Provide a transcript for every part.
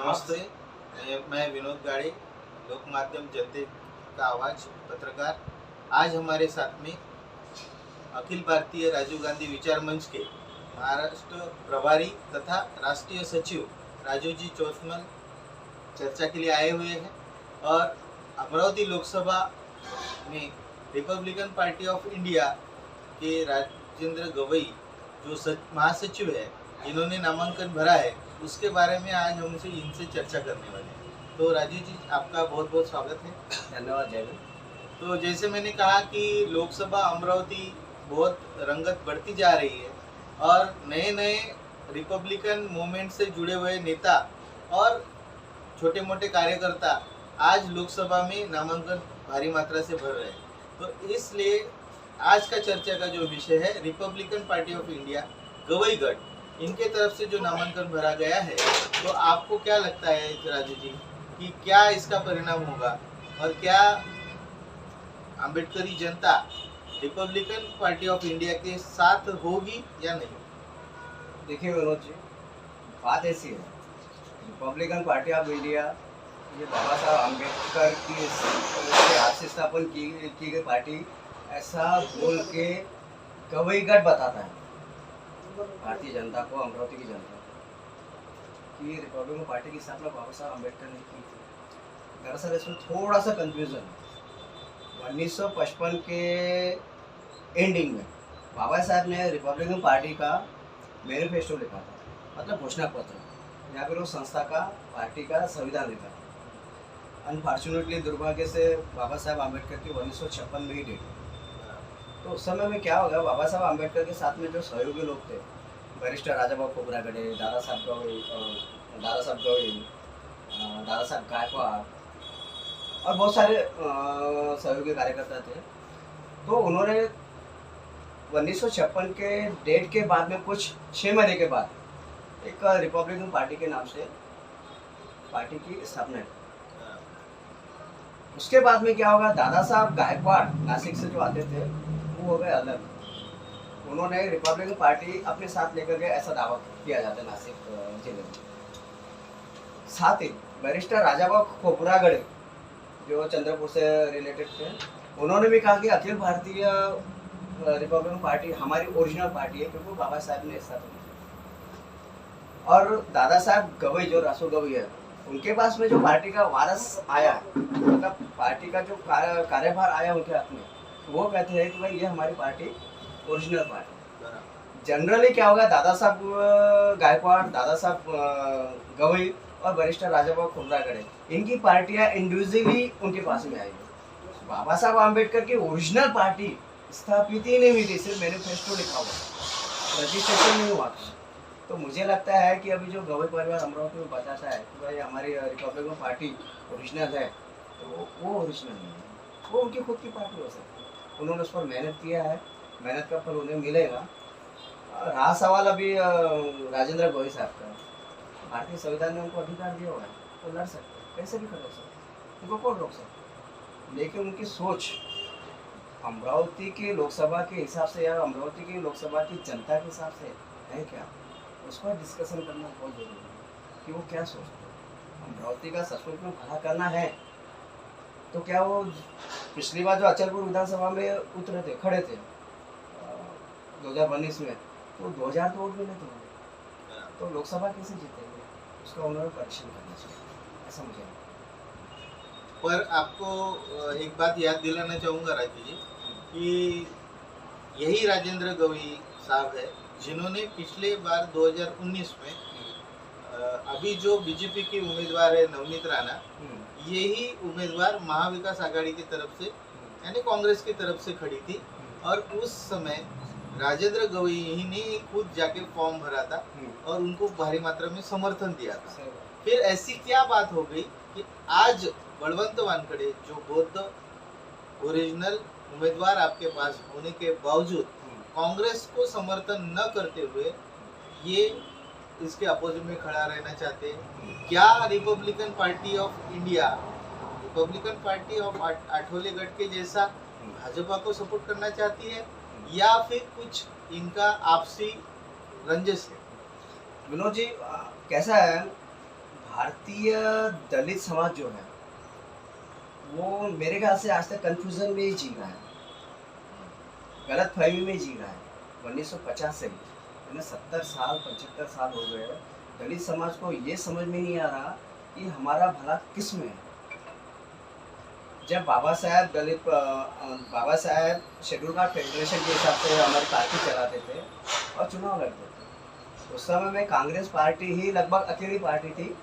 नमस्ते, मैं विनोद गाड़े, लोक माध्यम जनता का आवाज़ पत्रकार। आज हमारे साथ में अखिल भारतीय राजीव गांधी विचार मंच के महाराष्ट्र प्रभारी तथा राष्ट्रीय सचिव राजू जी चौथमल चर्चा के लिए आए हुए हैं। और अमरावती लोकसभा में रिपब्लिकन पार्टी ऑफ इंडिया के राजेंद्र गवई जो महासचिव है, जिन्होंने नामांकन भरा है, उसके बारे में आज हम इनसे चर्चा करने वाले हैं। तो राजू जी, आपका बहुत बहुत स्वागत है। धन्यवाद जय। तो जैसे मैंने कहा कि लोकसभा अमरावती बहुत रंगत बढ़ती जा रही है और नए नए रिपब्लिकन मूवमेंट से जुड़े हुए नेता और छोटे मोटे कार्यकर्ता आज लोकसभा में नामांकन भारी मात्रा से भर रहे हैं। तो इसलिए आज का चर्चा का जो विषय है, रिपब्लिकन पार्टी ऑफ इंडिया गवईगढ़, इनके तरफ से जो नामांकन भरा गया है, तो आपको क्या लगता है राजू जी कि क्या इसका परिणाम होगा और क्या अम्बेडकरी जनता रिपब्लिकन पार्टी ऑफ इंडिया के साथ होगी या नहीं? देखिए विनोद जी, बात ऐसी है, रिपब्लिकन पार्टी ऑफ इंडिया ये बाबा साहब अम्बेडकर की हाथ से स्थापन की गई पार्टी, ऐसा बोल के गवईगढ़ बताता है भारतीय जनता को, अमरावती की जनता को, कि रिपब्लिकन पार्टी की स्थापना बाबा साहब अम्बेडकर ने की थी। दरअसल इसमें थोड़ा सा कंफ्यूजन है। 1955 के एंडिंग में बाबा साहब ने रिपब्लिकन पार्टी का मैनिफेस्टो लिखा था, मतलब घोषणा पत्र, या फिर उस संस्था का, पार्टी का संविधान लिखा था। अनफॉर्चुनेटली, दुर्भाग्य से बाबा साहब अम्बेडकर की 1956 में ही डेट है। तो उस समय में क्या हो गया, बाबा साहब अम्बेडकर के साथ में जो सहयोगी लोग थे, बैरिस्टर राजाभाऊ खोब्रागडे, दादा साहब गवई, दादा साहब गायकवाड़ और बहुत सारे सहयोगी कार्यकर्ता थे। तो उन्होंने 1956 के डेट के बाद में कुछ 6 महीने के बाद एक रिपब्लिकन पार्टी के नाम से पार्टी की स्थापना की। उसके बाद में क्या होगा, दादा साहब गायकवाड़ नासिक से जो आते थे वो हो गए अलग। उन्होंने रिपब्लिकन पार्टी अपने साथ लेकर गए, ऐसा दावा किया जाता है नासिक जिले में। साथ ही बैरिस्टर राजाभाऊ खोब्रागडे जो चंद्रपुर से रिलेटेड थे, उन्होंने भी कहा कि अखिल भारतीय रिपब्लिकन पार्टी हमारी ओरिजिनल पार्टी है, क्योंकि बाबा साहब ने स्थापना की। और दादा साहब गवई जो रासू गवई है, उनके पास में जो पार्टी का वारस आया, मतलब पार्टी का जो कार्यभार आया उनके हाथ में, वो कहते हैं कि भाई ये हमारी पार्टी ओरिजिनल पार्टी। जनरली क्या होगा, दादा साहब गायकवाड़, दादा साहब गवई और बैरिस्टर राजाभाऊ खोब्रागडे, इनकी पार्टियां इंडिविजुअली उनके पास में आएगी। बाबा साहब अम्बेडकर की ओरिजिनल पार्टी स्थापित ही नहीं हुई थी, सिर्फ मैनिफेस्टो लिखा हुआ, रजिस्ट्रेशन नहीं हुआ। तो मुझे लगता है कि अभी जो गवई परिवार अमरावती में बताता है कि भाई हमारी रिपब्लिकन पार्टी ओरिजिनल है, तो वो ओरिजिनल नहीं है, वो उनकी खुद की पार्टी हो सकती है। उन्होंने उस पर मेहनत किया है, मेहनत का फल उन्हें मिलेगा। रहा सवाल अभी राजेंद्र गवई साहब का, भारतीय संविधान ने उनको अधिकार दिया हुआ है, वो लड़ सकते, कैसे भी कर सकते, उनको कौन रोक सकते। लेकिन उनकी सोच अमरावती की लोकसभा के हिसाब से या अमरावती की लोकसभा की जनता के हिसाब से है क्या, उस पर डिस्कशन करना बहुत जरूरी है कि वो क्या सोचते हैं। अमरावती का सचमुच में भला करना है तो क्या वो पिछली बार जो अचलपुर विधानसभा में उतरे थे, खड़े थे 2019 में, तो 2000 तो वोट मिले थे, तो लोकसभा कैसे जीतेंगे, उसका उन्होंने परीक्षण करना चाहिए, ऐसा मुझे लगता है। पर आपको एक बात याद दिलाना चाहूँगा राजू जी कि यही राजेंद्र गवई साहब है जिन्होंने पिछले बार 2019 में अभी जो बीजेपी की उम्मीदवार है नवनीत राणा, यही उम्मीदवार महाविकास आघाड़ी की तरफ से यानी कांग्रेस की तरफ से खड़ी थी, और उस समय राजेंद्र गवई ही ने खुद जाके फॉर्म भरा था और उनको भारी मात्रा में समर्थन दिया था। फिर ऐसी क्या बात हो गई कि आज बलवंत वानखड़े जो बौद्ध ओरिजिनल उम्मीदवार आपके पास होने के बावजूद कांग्रेस को समर्थन न करते हुए ये इसके अपोजिट में खड़ा रहना चाहते हैं? क्या Republican party of India, Republican party of आठवलेगढ़ के जैसा भाजपा को सपोर्ट करना चाहती है या फिर कुछ इनका आपसी रंजिश है? विनोद जी, कैसा है, भारतीय दलित समाज जो है वो मेरे ख्याल से आज तक कंफ्यूजन में ही जी रहा है, गलत फहमी में जी रहा है। 1950 से यानी 70 साल 75 साल हो गए, दलित समाज को ये समझ में नहीं आ रहा कि हमारा भला किस में है। जब बाबा साहब शेड्यूल कास्ट फेडरेशन के हिसाब से हमारी पार्टी चलाते थे और चुनाव लड़ते थे, उस समय में कांग्रेस पार्टी ही लगभग अकेली पार्टी थी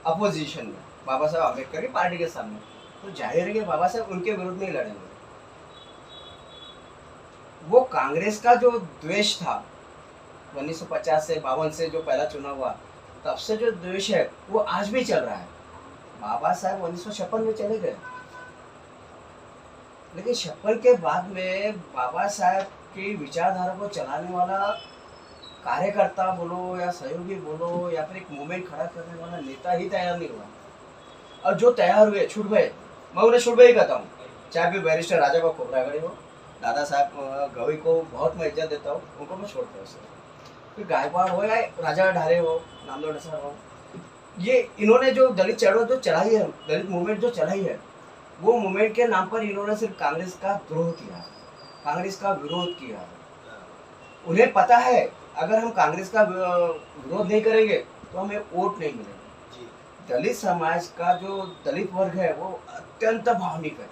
अपोजिशन में बाबा साहब अम्बेडकर की पार्टी के सामने। तो जाहिर है कि बाबा साहब उनके विरुद्ध में ही लड़ेंगे। वो कांग्रेस का जो द्वेष था 1950 से 52 से जो पहला चुनाव हुआ, तब से जो द्वेष है वो आज भी चल रहा है। बाबा साहब 1956 में चले गए, लेकिन 56 के बाद में बाबा साहब की विचारधारा को चलाने वाला कार्यकर्ता बोलो या सहयोगी बोलो या फिर एक मूवमेंट खड़ा करने वाला नेता ही तैयार नहीं हुआ। और जो तैयार हुए छूट गए, मैं उन्हें छूट गए कहता हूँ, चाहे भी बैरिस्टर राजा को खोबरागढ़ी हो, दादा साहब गवई को बहुत मैं इज्जत देता हूँ, उनको मैं छोड़ता हूँ। फिर गायकवाड़ हो या राजा ढारे हो, नामदेव डसर हो, ये इन्होंने जो दलित चढ़ो जो चलाई है, दलित मूवमेंट जो चलाई है, वो मूवमेंट के नाम पर इन्होंने सिर्फ कांग्रेस का द्रोह किया, कांग्रेस का विरोध किया। उन्हें पता है अगर हम कांग्रेस का विरोध नहीं करेंगे तो हमें वोट नहीं मिलेगा। दलित समाज का जो दलित वर्ग है वो अत्यंत भावनिक है।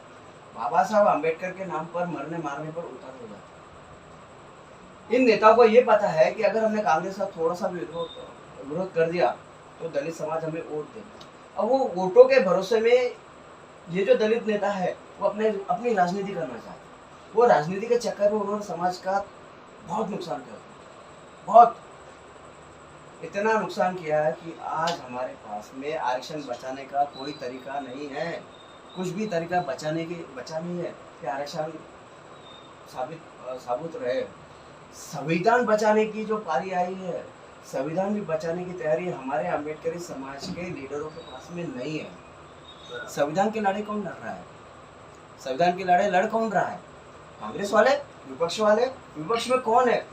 बाबा साहब अम्बेडकर के नाम पर मरने मारने पर उतर हो जाता। इन नेताओं को ये पता है कि अगर हमने कांग्रेस का थोड़ा सा भी विरोध कर दिया तो दलित समाज हमें वोट देगा। अब वो वोटों के भरोसे में ये जो दलित नेता है वो अपनी राजनीति करना चाहते हैं। वो राजनीति के चक्कर में उन्होंने समाज का बहुत नुकसान किया, बहुत इतना नुकसान किया है कि आज हमारे पास में आरक्षण बचाने का कोई तरीका नहीं है। कुछ भी तरीका बचा नहीं है कि आरक्षण साबित रहे। संविधान बचाने की जो पारी आई है, संविधान भी बचाने की तैयारी हमारे अम्बेडकरी समाज के लीडरों के पास में नहीं है। संविधान की लड़ाई कौन लड़ रहा है? संविधान की लड़ाई लड़ कौन रहा है? कांग्रेस वाले, विपक्ष वाले। विपक्ष में कौन है?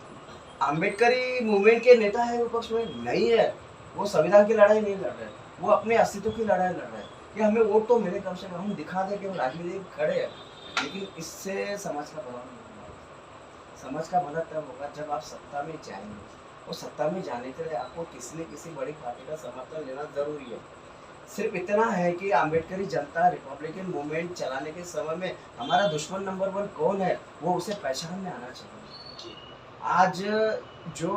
अम्बेडकरी मूवमेंट के नेता है विपक्ष में? नहीं है। वो संविधान की लड़ाई नहीं लड़ रहे, वो अपने अस्तित्व की लड़ाई लड़ रहे हैं कि हमें वोट तो मिले, कम से कम हम दिखा दें कि वो राजनीति में खड़े हैं। लेकिन इससे समाज का भला नहीं होगा। समाज का भला तब होगा जब आप सत्ता में जाएंगे, और सत्ता में जाने के लिए आपको किसी न किसी बड़ी पार्टी का समर्थन लेना जरूरी है। सिर्फ इतना है कि अम्बेडकरी जनता रिपब्लिकन मूवमेंट चलाने के समय में हमारा दुश्मन नंबर 1 कौन है वो उसे पहचान में आना चाहिए। आज जो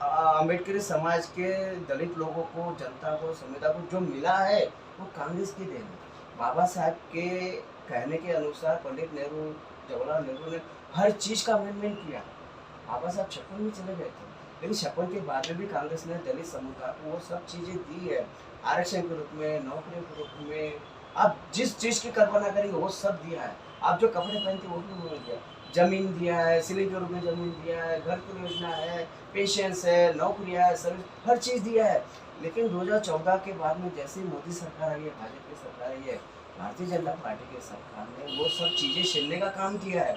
अम्बेडकरी समाज के दलित लोगों को, जनता को, समुदाय को जो मिला है वो कांग्रेस की देन है। बाबा साहब के कहने के अनुसार पंडित नेहरू, जवाहरलाल नेहरू ने हर चीज़ का अमेंडमेंट किया। बाबा साहब 56 में चले गए थे, लेकिन 56 के बाद में भी कांग्रेस ने दलित समुदाय को वो सब चीज़ें दी है। आरक्षण के रूप में, नौकरियों के रूप में, आप जिस चीज़ की कल्पना करेंगे वो सब दिया है। आप जो कपड़े पहनते वो भी उन्होंने दिया, जमीन दिया है, सिलिंग के रूप में जमीन दिया है, घर की योजना है, पेंशन्स है, नौकरियाँ है, सर्विस, हर चीज़ दिया है। लेकिन 2014 के बाद में जैसे ही मोदी सरकार आई है, भाजपा की सरकार आई है, भारतीय जनता पार्टी की सरकार ने वो सब चीज़ें छीनने का काम किया है।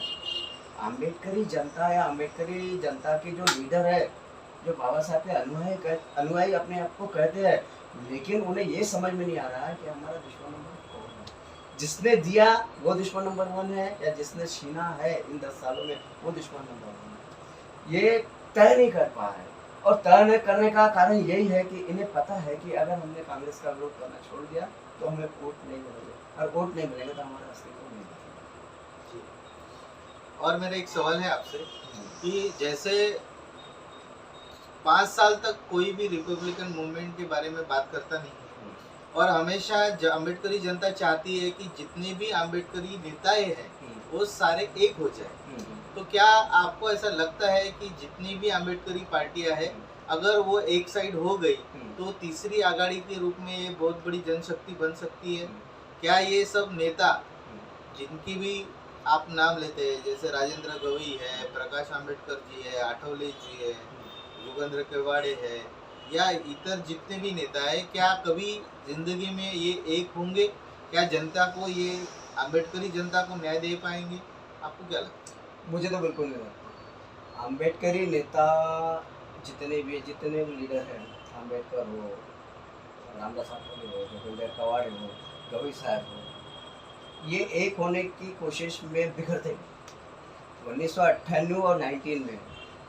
अम्बेडकरी जनता या अम्बेडकरी जनता के जो लीडर है, जो बाबा साहब के अनुयायी अपने आप को कहते हैं, लेकिन उन्हें ये समझ में नहीं आ रहा है कि हमारा दुश्मन नंबर कौन है। जिसने दिया वो दुश्मन नंबर 1 है, या जिसने छीना है इन 10 सालों में वो दुश्मन नंबर 1 है। ये तय नहीं कर पा रहे, और तय नहीं करने का कारण यही है कि इन्हें पता है कि अगर हमने कांग्रेस का विरोध करना छोड़ दिया तो हमें वोट नहीं मिलेगा, और वोट नहीं मिलेगा तो हमारा अस्तित्व नहीं मिलेगा। और मेरा एक सवाल है आपसे कि जैसे 5 साल तक कोई भी रिपब्लिकन मूवमेंट के बारे में बात करता नहीं, और हमेशा अम्बेडकरी जनता चाहती है कि जितने भी अम्बेडकरी नेताएं हैं वो सारे एक हो जाए, तो क्या आपको ऐसा लगता है कि जितनी भी अम्बेडकरी पार्टियां हैं अगर वो एक साइड हो गई तो तीसरी आघाड़ी के रूप में ये बहुत बड़ी जनशक्ति बन सकती है? क्या ये सब नेता जिनकी भी आप नाम लेते हैं, जैसे राजेंद्र गवई है, प्रकाश आंबेडकर जी है, आठवले जी है, योगेंद्र केवाड़े है, या इतर जितने भी नेता है, क्या कभी जिंदगी में ये एक होंगे? क्या जनता को, ये अम्बेडकरी जनता को न्याय दे पाएंगे? आपको क्या लगता है? मुझे तो बिल्कुल नहीं लगता। अम्बेडकरी नेता जितने भी लीडर हैं, अम्बेडकर हो, रामदास आठवले हो, जोगिंदर कवाड़े हो, गवई साहब हो, ये एक होने की कोशिश में बिखरते गए। 1998 और 19 में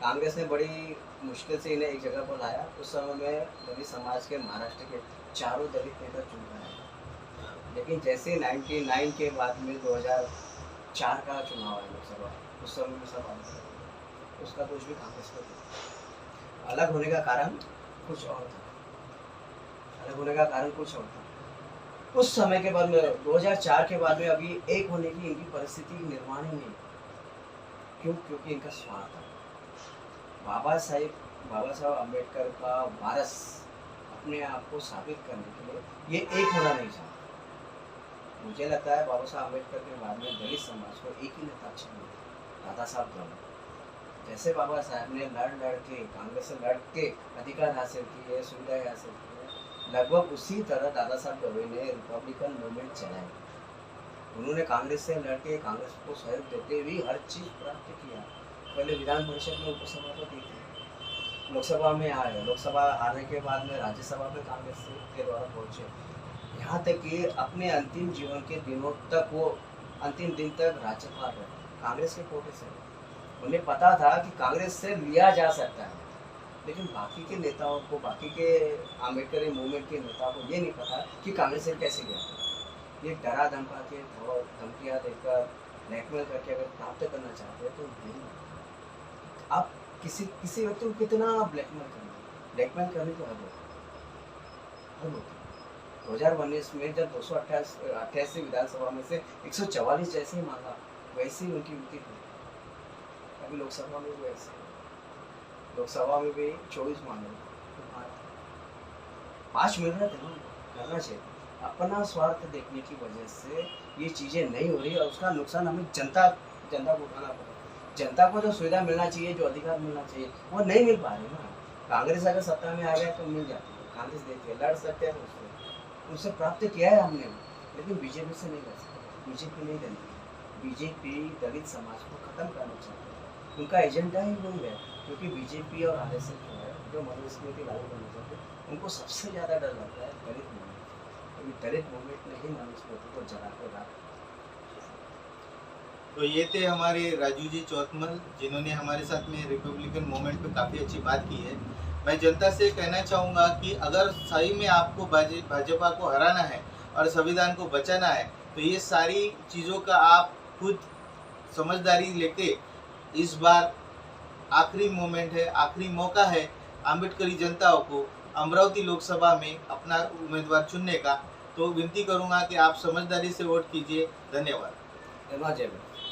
कांग्रेस ने बड़ी मुश्किल से इन्हें एक जगह पर लाया। उस समय में दलित समाज के महाराष्ट्र के चारों दलित नेता चुन कर आए। लेकिन जैसे 99 के बाद में 2004 का चुनाव आया लोकसभा, उस समय में सब अलग हो, उसका दोष भी कांग्रेस पर था। अलग होने का कारण कुछ और था, अलग होने का कारण कुछ और था। उस समय के बाद में 2004 के बाद में अभी एक होने की इनकी परिस्थिति निर्माण ही नहीं। क्यों? क्योंकि इनका स्वार्थ था। बाबा साहब अम्बेडकर का वारस अपने आप को साबित करने के लिए ये एक होना नहीं चाहता। मुझे लगता है बाबा साहब अम्बेडकर के बाद में दलित समाज को एक ही नेता चाहिए, दादा साहब गौड़। जैसे बाबा साहब ने लड़ के कांग्रेस से लड़ के अधिकार हासिल किए, सुविधाएं हासिल की, लगभग उसी तरह दादा साहब गौड़ ने रिपब्लिकन मूवमेंट चलाई। उन्होंने कांग्रेस से लड़के कांग्रेस को सहयोग देते हुए हर चीज़ प्राप्त किया। पहले विधान परिषद में उपसभापति थे, लोकसभा में आए, लोकसभा आने के बाद में राज्यसभा में कांग्रेस के द्वारा पहुंचे। यहाँ तक कि अपने अंतिम जीवन के दिनों तक वो अंतिम दिन तक राज्यपाल रहे कांग्रेस के कोटे से। उन्हें पता था कि कांग्रेस से लिया जा सकता है, लेकिन बाकी के नेताओं को, बाकी के आम्बेडकरी मूवमेंट के नेताओं को ये नहीं पता कि कांग्रेस से कैसे गया। ये डरा धमका के धमकियाँ देकर ब्लैकमेल करके अगर प्राप्त करना चाहते हैं तो नहीं। आप किसी व्यक्ति को कितना ब्लैकमेल करने की हद होती। 2019 में जब 288 विधानसभा में से 144 जैसे ही मांगा, वैसे ही उनकी विक्ति हुई। अभी लोकसभा में भी वैसे, लोकसभा में भी 24 मांगे, 5 मिल रहे थे ना, करना चाहिए। अपना स्वार्थ देखने की वजह से ये चीज़ें नहीं हो रही और उसका नुकसान हमें जनता को उठाना पड़ेगा। जनता को जो सुविधा मिलना चाहिए, जो अधिकार मिलना चाहिए, वो नहीं मिल पा रहे ना। कांग्रेस अगर सत्ता में आ गया तो मिल जाती है, कांग्रेस देती है, लड़ सकते हैं उससे प्राप्त किया है हमने, लेकिन बीजेपी से नहीं कर सकते। बीजेपी नहीं करेगी। बीजेपी दलित समाज को खत्म करना चाहती है, उनका एजेंडा ही वही है। क्योंकि बीजेपी और आरएसएस जो है, जो मनुस्मृति लागू करना चाहते हैं, उनको सबसे ज़्यादा डर लगता है दलित मूवमेंट। दलित मूवमेंट ने ही मनुस्मृति को जला कर रखा। तो ये थे हमारे राजू जी चौतमल, जिन्होंने हमारे साथ में रिपब्लिकन मूवमेंट पे काफ़ी अच्छी बात की है। मैं जनता से कहना चाहूँगा कि अगर सही में आपको भाजपा को हराना है और संविधान को बचाना है, तो ये सारी चीज़ों का आप खुद समझदारी लेके इस बार आखिरी मोमेंट है, आखिरी मौका है अम्बेडकरी जनताओं को अमरावती लोकसभा में अपना उम्मीदवार चुनने का। तो विनती करूँगा कि आप समझदारी से वोट कीजिए। धन्यवाद। जय